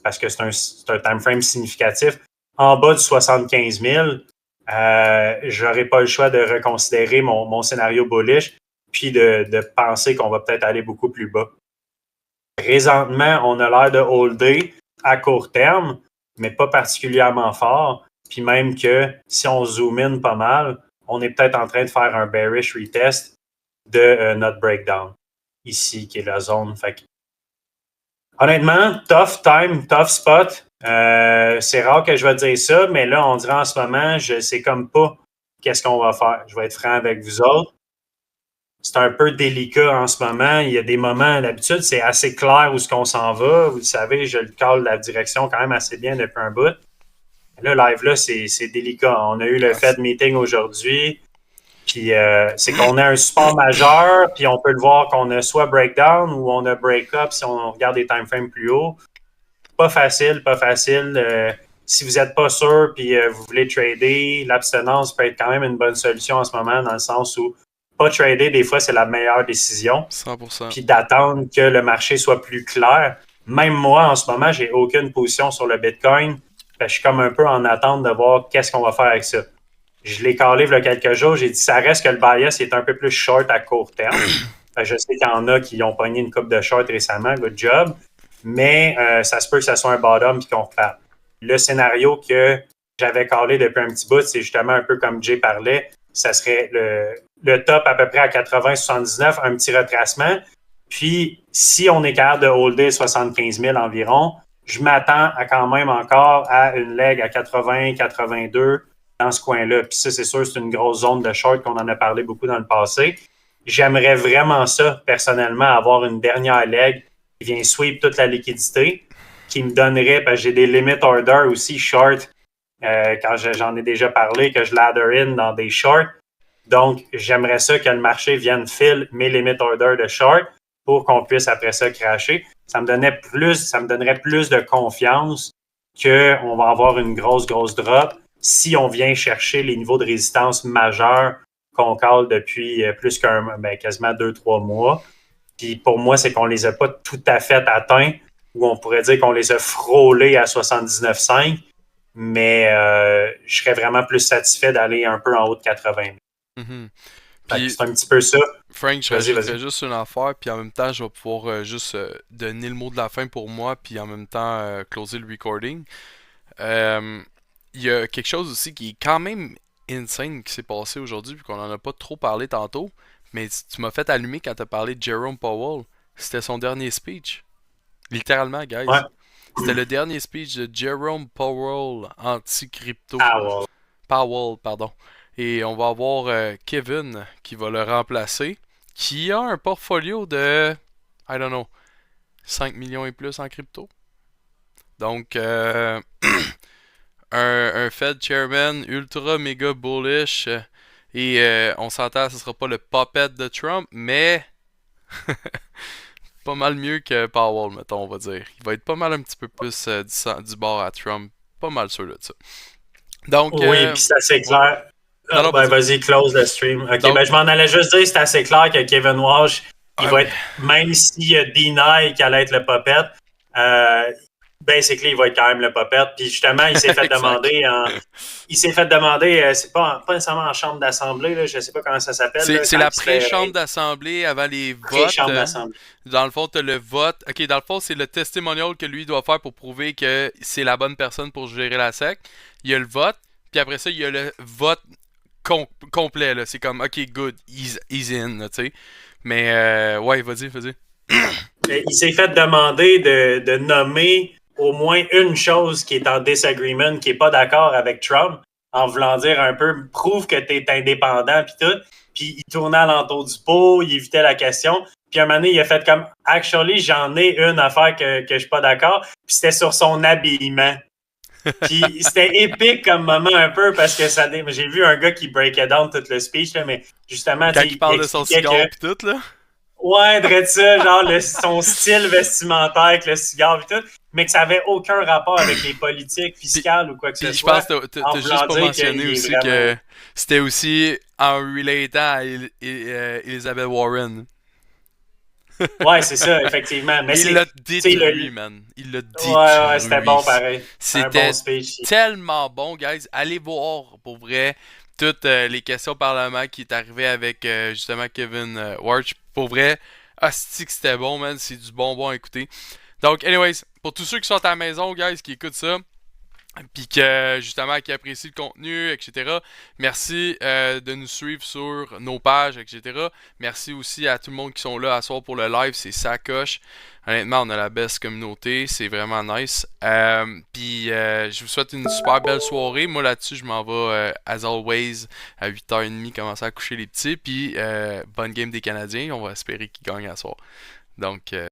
parce que c'est un time frame significatif, en bas de 75 000, j'aurais pas le choix de reconsidérer mon scénario bullish puis de penser qu'on va peut-être aller beaucoup plus bas. Présentement, on a l'air de holder à court terme, mais pas particulièrement fort. Puis même que si on zoom in pas mal, on est peut-être en train de faire un bearish retest de notre breakdown ici, qui est la zone. Fait que, honnêtement, tough time, tough spot. C'est rare que je vais dire ça, mais là, on dirait en ce moment, je sais comme pas qu'est-ce qu'on va faire. Je vais être franc avec vous autres. C'est un peu délicat en ce moment. Il y a des moments, d'habitude, c'est assez clair où est-ce qu'on s'en va. Vous le savez, je le cale la direction quand même assez bien depuis un bout. Là, live, là, c'est délicat. On a eu le Fed meeting aujourd'hui. Puis c'est qu'on a un support majeur, puis on peut le voir qu'on a soit breakdown ou on a break-up si on regarde des time frames plus hauts. Pas facile. Si vous n'êtes pas sûr puis vous voulez trader, l'abstinence peut être quand même une bonne solution en ce moment dans le sens où pas trader, des fois, c'est la meilleure décision. 100%. Puis d'attendre que le marché soit plus clair. Même moi, en ce moment, j'ai aucune position sur le Bitcoin. Je suis comme un peu en attente de voir qu'est-ce qu'on va faire avec ça. Je l'ai calé il y a quelques jours. J'ai dit, ça reste que le bias est un peu plus short à court terme. Je sais qu'il y en a qui ont pogné une coupe de short récemment. Good job. Mais ça se peut que ça soit un bottom puis qu'on reparte. Le scénario que j'avais calé depuis un petit bout, c'est justement un peu comme Jay parlait. Ça serait le top à peu près à 80-79, un petit retracement. Puis, si on est capable de holder 75 000 environ, je m'attends à quand même encore à une leg à 80-82 dans ce coin-là. Puis ça, c'est sûr, c'est une grosse zone de short qu'on en a parlé beaucoup dans le passé. J'aimerais vraiment ça, personnellement, avoir une dernière leg qui vient sweep toute la liquidité, qui me donnerait, parce que j'ai des limit order aussi short, quand j'en ai déjà parlé, que je ladder in dans des shorts. Donc, j'aimerais ça que le marché vienne fill mes limit order de short pour qu'on puisse après ça crasher. Ça me donnerait plus de confiance qu'on va avoir une grosse drop si on vient chercher les niveaux de résistance majeurs qu'on cale depuis plus quasiment 2-3 mois. Puis pour moi, c'est qu'on les a pas tout à fait atteints, ou on pourrait dire qu'on les a frôlés à 79,5, mais je serais vraiment plus satisfait d'aller un peu en haut de 80 000. Mm-hmm. Puis, c'est un petit peu ça. Frank, je rajouterais juste une affaire, puis en même temps, je vais pouvoir juste donner le mot de la fin pour moi, puis en même temps, closer le recording. Il y a quelque chose aussi qui est quand même insane qui s'est passé aujourd'hui, puis qu'on en a pas trop parlé tantôt, mais tu m'as fait allumer quand tu as parlé de Jerome Powell. C'était son dernier speech. Littéralement, guys. Ouais. C'était le dernier speech de Jerome Powell anti-crypto. Powell, pardon. Et on va avoir Kevin qui va le remplacer, qui a un portfolio de, I don't know, 5 millions et plus en crypto. Donc, un Fed chairman ultra méga bullish. Et on s'entend, ce sera pas le puppet de Trump, mais pas mal mieux que Powell, mettons, on va dire. Il va être pas mal un petit peu plus du bord à Trump. Pas mal sûr de ça. Donc, Oui, puis c'est assez ouais. clair. Non, Vas-y, close le stream. OK, donc, je m'en allais juste dire, c'est assez clair que Kevin Walsh, il ah va oui. être, même s'il a deny qu'il allait être le puppet, basically, il va être quand même le puppet. Puis justement, il s'est fait Exact. demander c'est pas nécessairement en chambre d'assemblée, là, je sais pas comment ça s'appelle, là, C'est quand la il se fait pré-chambre d'assemblée avant les votes. pré-chambre d'assemblée. Dans le fond, t'as le vote. Ok, dans le fond, c'est le testimonial que lui doit faire pour prouver que c'est la bonne personne pour gérer la SEC. Il y a le vote, puis après ça, il y a le vote complet. Là. C'est comme, ok, good, he's in, tu sais. Mais, ouais, vas-y. Il s'est fait demander de nommer au moins une chose qui est en disagreement, qui n'est pas d'accord avec Trump, en voulant dire un peu, prouve que tu es indépendant, puis tout. Puis il tournait alentour du pot, il évitait la question. Puis à un moment donné, il a fait comme, actually, j'en ai une affaire que je suis pas d'accord. Puis c'était sur son habillement. Puis c'était épique comme moment un peu parce que j'ai vu un gars qui breakait down tout le speech, là, mais justement, Quand il il parle de son expliquait cigare que pis tout, là. ouais, drette ça, genre son style vestimentaire avec le cigare et tout, mais que ça avait aucun rapport avec les politiques Puis, fiscales ou quoi que ce puis je soit, pense que t'as en juste voulant pas dire mentionné qu'il est aussi vraiment... que c'était aussi en relatant à Elizabeth Warren. Ouais, c'est ça, effectivement. Mais Il c'est, l'a tu sais, détruit, man. Il l'a ouais, c'était détruit. bon pareil. Un bon C'était speech. tellement bon, guys. Allez voir, pour vrai, toutes les questions au Parlement qui est arrivé avec justement Kevin Warch. Pour vrai, asti que c'était bon, man. C'est du bonbon à écouter. Donc, anyways, pour tous ceux qui sont à la maison, guys, qui écoutent ça, puis que justement qui apprécient le contenu, etc. Merci de nous suivre sur nos pages, etc. Merci aussi à tout le monde qui sont là à soir pour le live, c'est sacoche. Honnêtement, on a la best communauté, c'est vraiment nice. Puis je vous souhaite une super belle soirée. Moi là-dessus, je m'en vais as always à 8h30 commencer à coucher les petits. Puis bonne game des Canadiens, on va espérer qu'ils gagnent à soir. Donc